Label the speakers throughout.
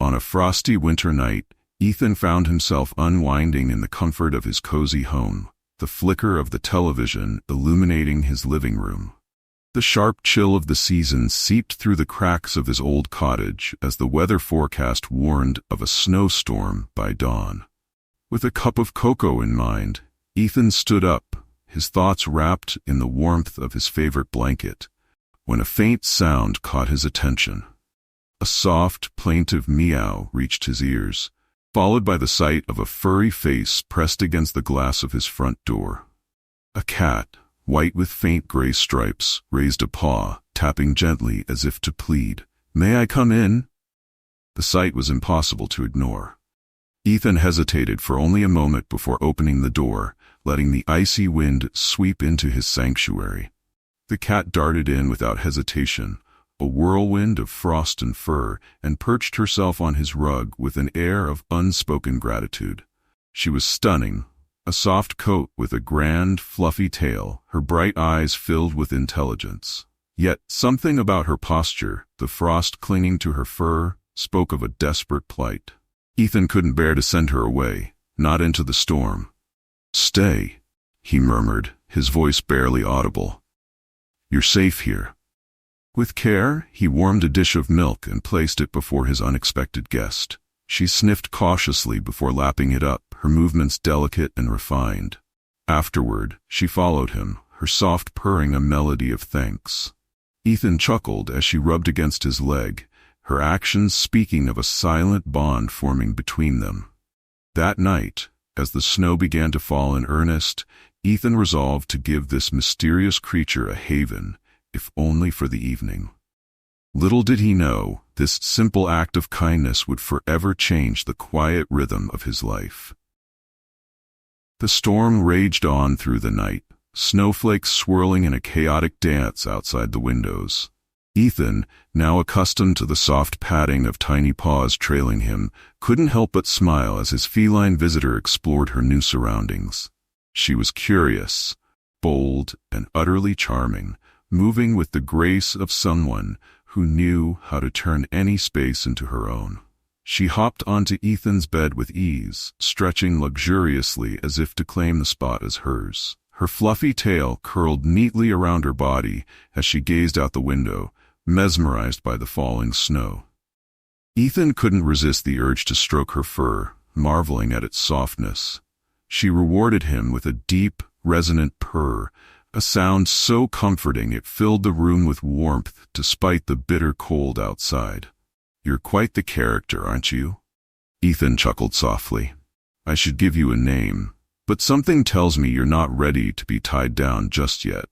Speaker 1: On a frosty winter night, Ethan found himself unwinding in the comfort of his cozy home, the flicker of the television illuminating his living room. The sharp chill of the season seeped through the cracks of his old cottage as the weather forecast warned of a snowstorm by dawn. With a cup of cocoa in mind, Ethan stood up, his thoughts wrapped in the warmth of his favorite blanket, when a faint sound caught his attention. A soft, plaintive meow reached his ears, followed by the sight of a furry face pressed against the glass of his front door. A cat, white with faint gray stripes, raised a paw, tapping gently as if to plead, "May I come in?" The sight was impossible to ignore. Ethan hesitated for only a moment before opening the door, letting the icy wind sweep into his sanctuary. The cat darted in without hesitation, a whirlwind of frost and fur, and perched herself on his rug with an air of unspoken gratitude. She was stunning, a soft coat with a grand, fluffy tail, her bright eyes filled with intelligence. Yet something about her posture, the frost clinging to her fur, spoke of a desperate plight. Ethan couldn't bear to send her away, not into the storm. "Stay," he murmured, his voice barely audible. "You're safe here." With care, he warmed a dish of milk and placed it before his unexpected guest. She sniffed cautiously before lapping it up, her movements delicate and refined. Afterward, she followed him, her soft purring a melody of thanks. Ethan chuckled as she rubbed against his leg, her actions speaking of a silent bond forming between them. That night, as the snow began to fall in earnest, Ethan resolved to give this mysterious creature a haven, if only for the evening. Little did he know, this simple act of kindness would forever change the quiet rhythm of his life. The storm raged on through the night, snowflakes swirling in a chaotic dance outside the windows. Ethan, now accustomed to the soft padding of tiny paws trailing him, couldn't help but smile as his feline visitor explored her new surroundings. She was curious, bold, and utterly charming, moving with the grace of someone who knew how to turn any space into her own. She hopped onto Ethan's bed with ease, stretching luxuriously as if to claim the spot as hers. Her fluffy tail curled neatly around her body as she gazed out the window, mesmerized by the falling snow. Ethan couldn't resist the urge to stroke her fur, marveling at its softness. She rewarded him with a deep, resonant purr, a sound so comforting it filled the room with warmth despite the bitter cold outside. "You're quite the character, aren't you?" Ethan chuckled softly. "I should give you a name, but something tells me you're not ready to be tied down just yet."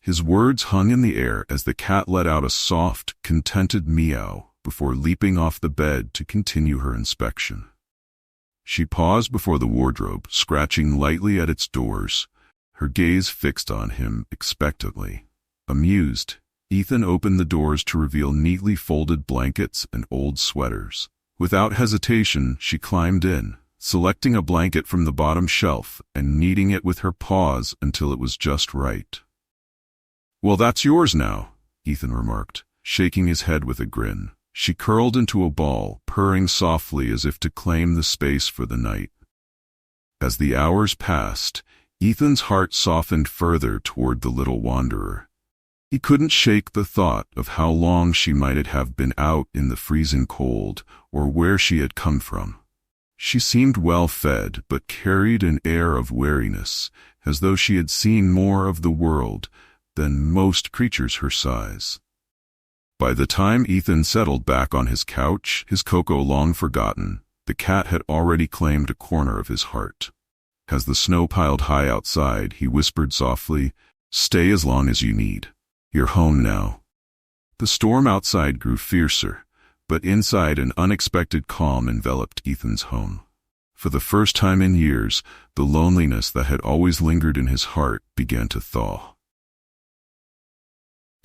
Speaker 1: His words hung in the air as the cat let out a soft, contented meow before leaping off the bed to continue her inspection. She paused before the wardrobe, scratching lightly at its doors, her gaze fixed on him expectantly. Amused, Ethan opened the doors to reveal neatly folded blankets and old sweaters. Without hesitation, she climbed in, selecting a blanket from the bottom shelf and kneading it with her paws until it was just right. "Well, that's yours now," Ethan remarked, shaking his head with a grin. She curled into a ball, purring softly as if to claim the space for the night. As the hours passed, Ethan's heart softened further toward the little wanderer. He couldn't shake the thought of how long she might have been out in the freezing cold, or where she had come from. She seemed well fed, but carried an air of wariness, as though she had seen more of the world than most creatures her size. By the time Ethan settled back on his couch, his cocoa long forgotten, the cat had already claimed a corner of his heart. As the snow piled high outside, he whispered softly, "Stay as long as you need. You're home now." The storm outside grew fiercer, but inside an unexpected calm enveloped Ethan's home. For the first time in years, the loneliness that had always lingered in his heart began to thaw.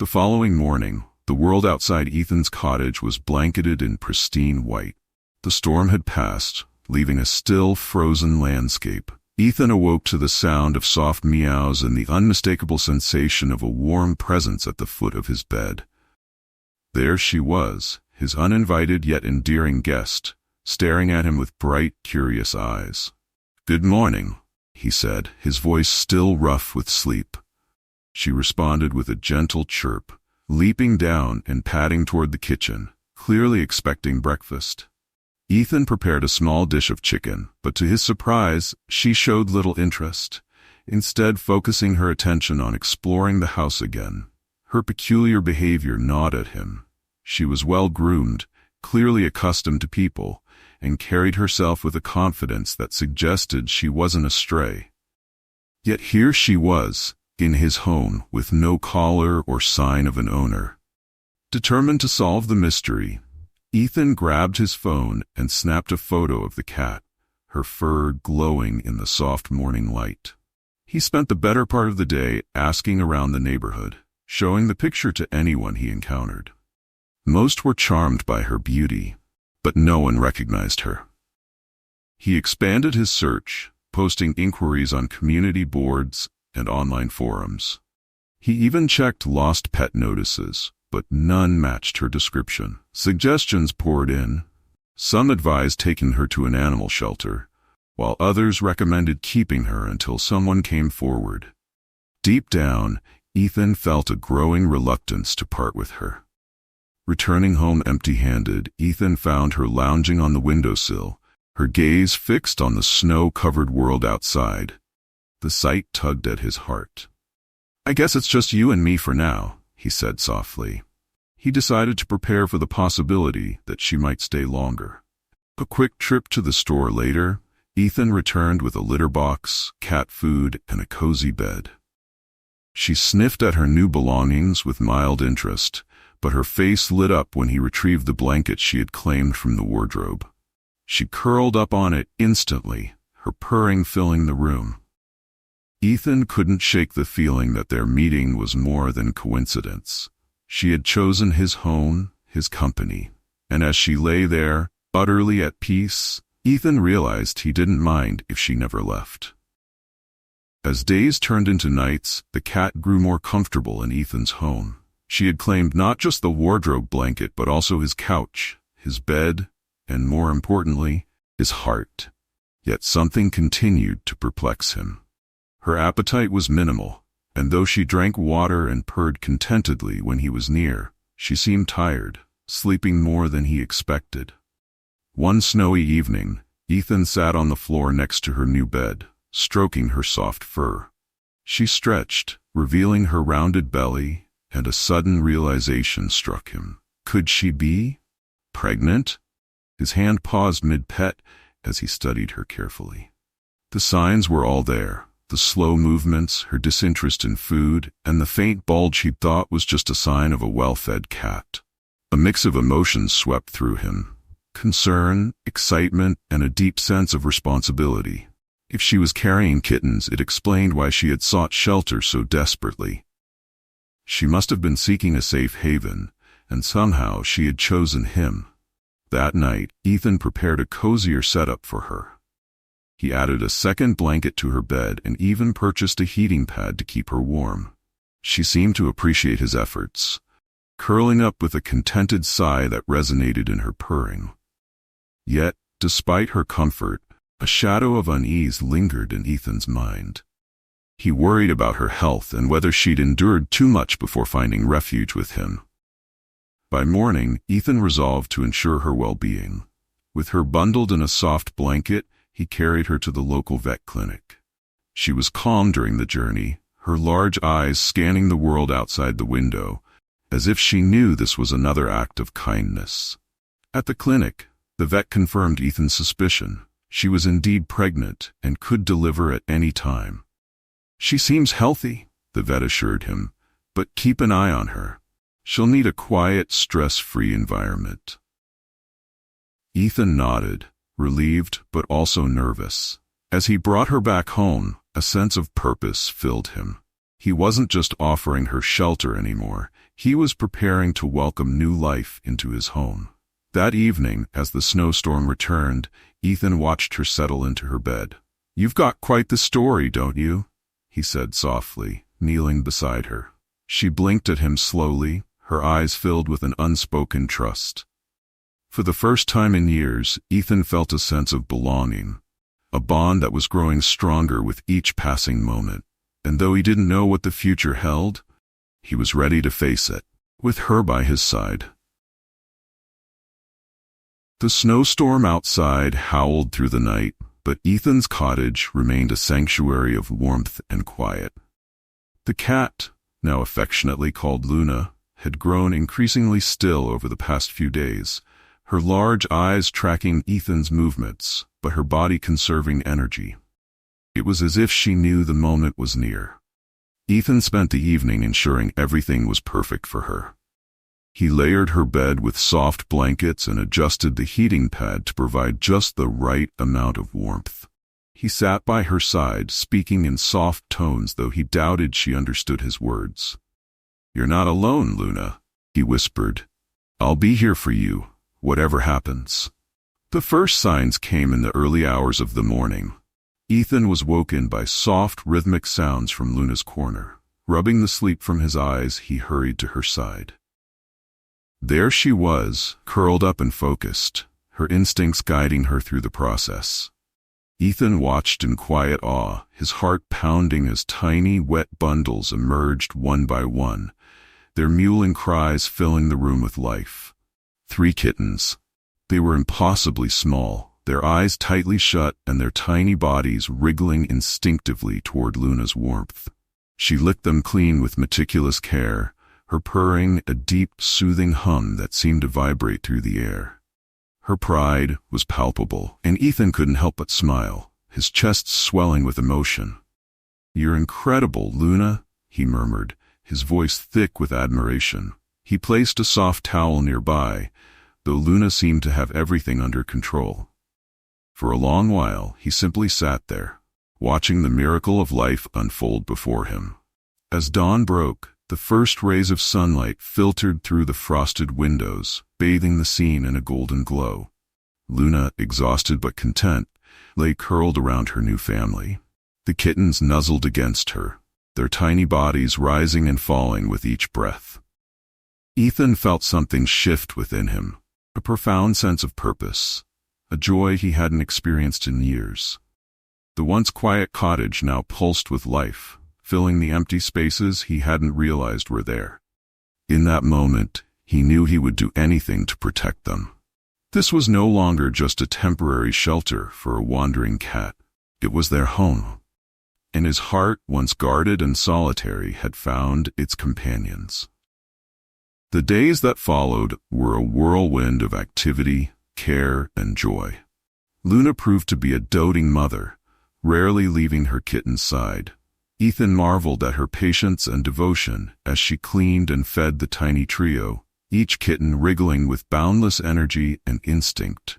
Speaker 1: The following morning, the world outside Ethan's cottage was blanketed in pristine white. The storm had passed, leaving a still, frozen landscape. Ethan awoke to the sound of soft meows and the unmistakable sensation of a warm presence at the foot of his bed. There she was, his uninvited yet endearing guest, staring at him with bright, curious eyes. "Good morning," he said, his voice still rough with sleep. She responded with a gentle chirp, leaping down and padding toward the kitchen, clearly expecting breakfast. Ethan prepared a small dish of chicken, but to his surprise, she showed little interest, instead focusing her attention on exploring the house again. Her peculiar behavior gnawed at him. She was well-groomed, clearly accustomed to people, and carried herself with a confidence that suggested she wasn't a stray. Yet here she was, in his home, with no collar or sign of an owner. Determined to solve the mystery, Ethan grabbed his phone and snapped a photo of the cat, her fur glowing in the soft morning light. He spent the better part of the day asking around the neighborhood, showing the picture to anyone he encountered. Most were charmed by her beauty, but no one recognized her. He expanded his search, posting inquiries on community boards and online forums. He even checked lost pet notices, but none matched her description. Suggestions poured in. Some advised taking her to an animal shelter, while others recommended keeping her until someone came forward. Deep down, Ethan felt a growing reluctance to part with her. Returning home empty-handed, Ethan found her lounging on the windowsill, her gaze fixed on the snow-covered world outside. The sight tugged at his heart. "I guess it's just you and me for now," he said softly. He decided to prepare for the possibility that she might stay longer. A quick trip to the store later, Ethan returned with a litter box, cat food, and a cozy bed. She sniffed at her new belongings with mild interest, but her face lit up when he retrieved the blanket she had claimed from the wardrobe. She curled up on it instantly, her purring filling the room. Ethan couldn't shake the feeling that their meeting was more than coincidence. She had chosen his home, his company, and as she lay there, utterly at peace, Ethan realized he didn't mind if she never left. As days turned into nights, the cat grew more comfortable in Ethan's home. She had claimed not just the wardrobe blanket but also his couch, his bed, and more importantly, his heart. Yet something continued to perplex him. Her appetite was minimal, and though she drank water and purred contentedly when he was near, she seemed tired, sleeping more than he expected. One snowy evening, Ethan sat on the floor next to her new bed, stroking her soft fur. She stretched, revealing her rounded belly, and a sudden realization struck him. Could she be pregnant? His hand paused mid-pet as he studied her carefully. The signs were all there. The slow movements, her disinterest in food, and the faint bulge he thought was just a sign of a well-fed cat. A mix of emotions swept through him. Concern, excitement, and a deep sense of responsibility. If she was carrying kittens, it explained why she had sought shelter so desperately. She must have been seeking a safe haven, and somehow she had chosen him. That night, Ethan prepared a cozier setup for her. He added a second blanket to her bed and even purchased a heating pad to keep her warm. She seemed to appreciate his efforts, curling up with a contented sigh that resonated in her purring. Yet, despite her comfort, a shadow of unease lingered in Ethan's mind. He worried about her health and whether she'd endured too much before finding refuge with him. By morning, Ethan resolved to ensure her well-being. With her bundled in a soft blanket, he carried her to the local vet clinic. She was calm during the journey, her large eyes scanning the world outside the window, as if she knew this was another act of kindness. At the clinic, the vet confirmed Ethan's suspicion. She was indeed pregnant and could deliver at any time. "She seems healthy," the vet assured him, "but keep an eye on her. She'll need a quiet, stress-free environment." Ethan nodded, relieved but also nervous. As he brought her back home, a sense of purpose filled him. He wasn't just offering her shelter anymore, he was preparing to welcome new life into his home. That evening, as the snowstorm returned, Ethan watched her settle into her bed. "You've got quite the story, don't you?" he said softly, kneeling beside her. She blinked at him slowly, her eyes filled with an unspoken trust. For the first time in years, Ethan felt a sense of belonging, a bond that was growing stronger with each passing moment. And though he didn't know what the future held, he was ready to face it, with her by his side. The snowstorm outside howled through the night, but Ethan's cottage remained a sanctuary of warmth and quiet. The cat, now affectionately called Luna, had grown increasingly still over the past few days, her large eyes tracking Ethan's movements, but her body conserving energy. It was as if she knew the moment was near. Ethan spent the evening ensuring everything was perfect for her. He layered her bed with soft blankets and adjusted the heating pad to provide just the right amount of warmth. He sat by her side, speaking in soft tones, though he doubted she understood his words. "You're not alone, Luna," he whispered. "I'll be here for you, whatever happens." The first signs came in the early hours of the morning. Ethan was woken by soft, rhythmic sounds from Luna's corner. Rubbing the sleep from his eyes, he hurried to her side. There she was, curled up and focused, her instincts guiding her through the process. Ethan watched in quiet awe, his heart pounding as tiny, wet bundles emerged one by one, their mewling cries filling the room with life. 3 kittens. They were impossibly small, their eyes tightly shut and their tiny bodies wriggling instinctively toward Luna's warmth. She licked them clean with meticulous care, her purring a deep, soothing hum that seemed to vibrate through the air. Her pride was palpable, and Ethan couldn't help but smile, his chest swelling with emotion. "You're incredible, Luna," he murmured, his voice thick with admiration. He placed a soft towel nearby, though Luna seemed to have everything under control. For a long while, he simply sat there, watching the miracle of life unfold before him. As dawn broke, the first rays of sunlight filtered through the frosted windows, bathing the scene in a golden glow. Luna, exhausted but content, lay curled around her new family. The kittens nuzzled against her, their tiny bodies rising and falling with each breath. Ethan felt something shift within him, a profound sense of purpose, a joy he hadn't experienced in years. The once quiet cottage now pulsed with life, filling the empty spaces he hadn't realized were there. In that moment, he knew he would do anything to protect them. This was no longer just a temporary shelter for a wandering cat. It was their home. And his heart, once guarded and solitary, had found its companions. The days that followed were a whirlwind of activity, care, and joy. Luna proved to be a doting mother, rarely leaving her kitten's side. Ethan marveled at her patience and devotion as she cleaned and fed the tiny trio, each kitten wriggling with boundless energy and instinct.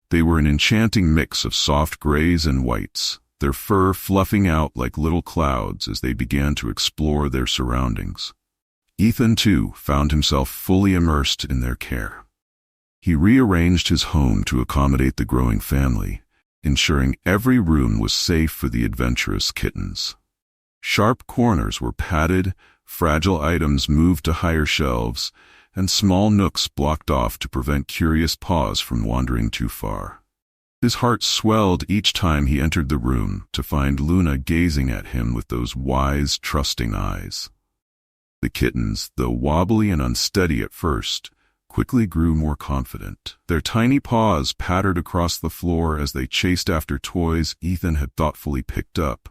Speaker 1: They were an enchanting mix of soft grays and whites, their fur fluffing out like little clouds as they began to explore their surroundings. Ethan, too, found himself fully immersed in their care. He rearranged his home to accommodate the growing family, ensuring every room was safe for the adventurous kittens. Sharp corners were padded, fragile items moved to higher shelves, and small nooks blocked off to prevent curious paws from wandering too far. His heart swelled each time he entered the room to find Luna gazing at him with those wise, trusting eyes. The kittens, though wobbly and unsteady at first, quickly grew more confident. Their tiny paws pattered across the floor as they chased after toys Ethan had thoughtfully picked up.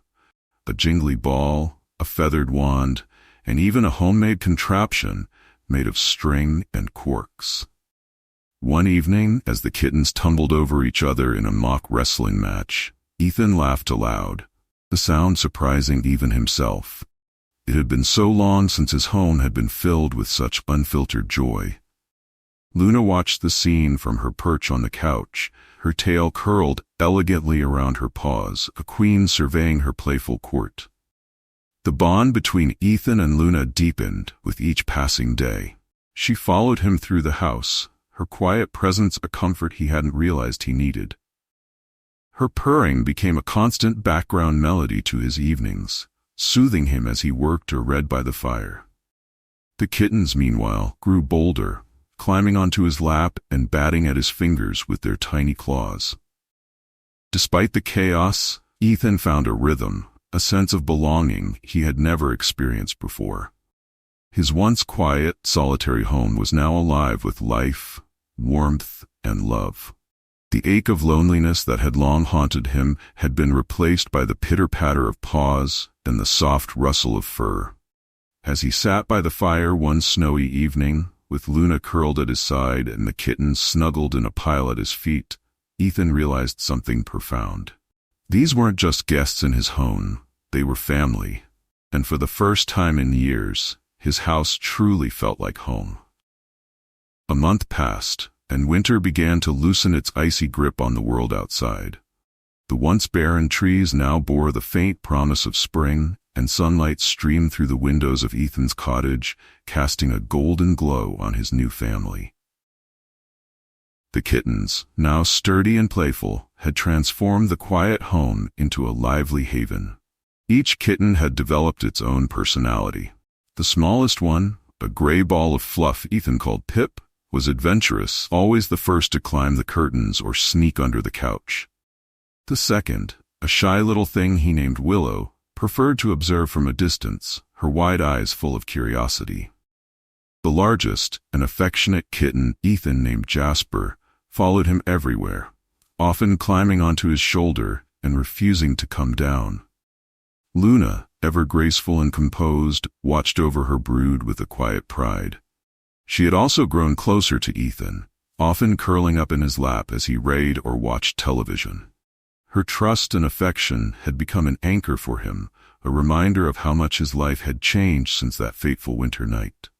Speaker 1: A jingly ball, a feathered wand, and even a homemade contraption made of string and corks. One evening, as the kittens tumbled over each other in a mock wrestling match, Ethan laughed aloud, the sound surprising even himself. It had been so long since his home had been filled with such unfiltered joy. Luna watched the scene from her perch on the couch, her tail curled elegantly around her paws, a queen surveying her playful court. The bond between Ethan and Luna deepened with each passing day. She followed him through the house, her quiet presence a comfort he hadn't realized he needed. Her purring became a constant background melody to his evenings, soothing him as he worked or read by the fire. The kittens, meanwhile, grew bolder, climbing onto his lap and batting at his fingers with their tiny claws. Despite the chaos, Ethan found a rhythm, a sense of belonging he had never experienced before. His once quiet, solitary home was now alive with life, warmth, and love. The ache of loneliness that had long haunted him had been replaced by the pitter-patter of paws and the soft rustle of fur. As he sat by the fire one snowy evening, with Luna curled at his side and the kitten snuggled in a pile at his feet, Ethan realized something profound. These weren't just guests in his home, they were family, and for the first time in years, his house truly felt like home. A month passed, and winter began to loosen its icy grip on the world outside. The once barren trees now bore the faint promise of spring, and sunlight streamed through the windows of Ethan's cottage, casting a golden glow on his new family. The kittens, now sturdy and playful, had transformed the quiet home into a lively haven. Each kitten had developed its own personality. The smallest one, a gray ball of fluff Ethan called Pip, was adventurous, always the first to climb the curtains or sneak under the couch. The second, a shy little thing he named Willow, preferred to observe from a distance, her wide eyes full of curiosity. The largest, an affectionate kitten Ethan named Jasper, followed him everywhere, often climbing onto his shoulder and refusing to come down. Luna, ever graceful and composed, watched over her brood with a quiet pride. She had also grown closer to Ethan, often curling up in his lap as he read or watched television. Her trust and affection had become an anchor for him, a reminder of how much his life had changed since that fateful winter night.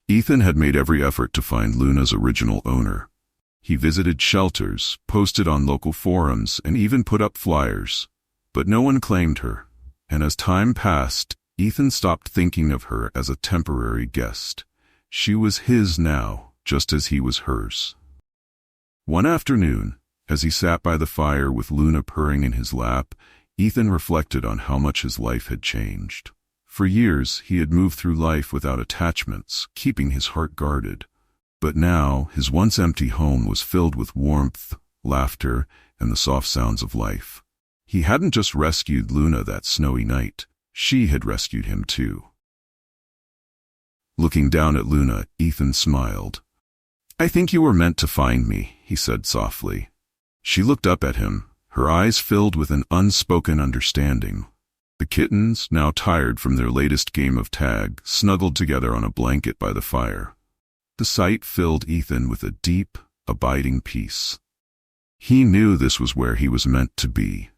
Speaker 1: Ethan had made every effort to find Luna's original owner. He visited shelters, posted on local forums, and even put up flyers. But no one claimed her, and as time passed, Ethan stopped thinking of her as a temporary guest. She was his now, just as he was hers. One afternoon, as he sat by the fire with Luna purring in his lap, Ethan reflected on how much his life had changed. For years, he had moved through life without attachments, keeping his heart guarded. But now, his once empty home was filled with warmth, laughter, and the soft sounds of life. He hadn't just rescued Luna that snowy night, she had rescued him too. Looking down at Luna, Ethan smiled. "I think you were meant to find me," he said softly. She looked up at him, her eyes filled with an unspoken understanding. The kittens, now tired from their latest game of tag, snuggled together on a blanket by the fire. The sight filled Ethan with a deep, abiding peace. He knew this was where he was meant to be.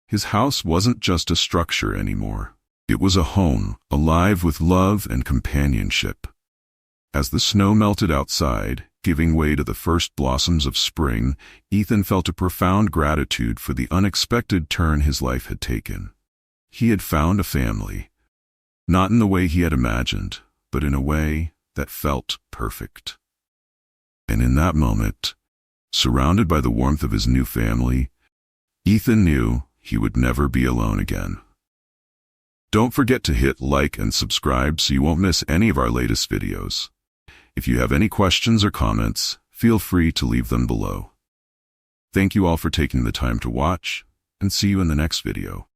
Speaker 1: His house wasn't just a structure anymore. It was a home, alive with love and companionship. As the snow melted outside, giving way to the first blossoms of spring, Ethan felt a profound gratitude for the unexpected turn his life had taken. He had found a family, not in the way he had imagined, but in a way that felt perfect. And in that moment, surrounded by the warmth of his new family, Ethan knew he would never be alone again. Don't forget to hit like and subscribe so you won't miss any of our latest videos. If you have any questions or comments, feel free to leave them below. Thank you all for taking the time to watch, and see you in the next video.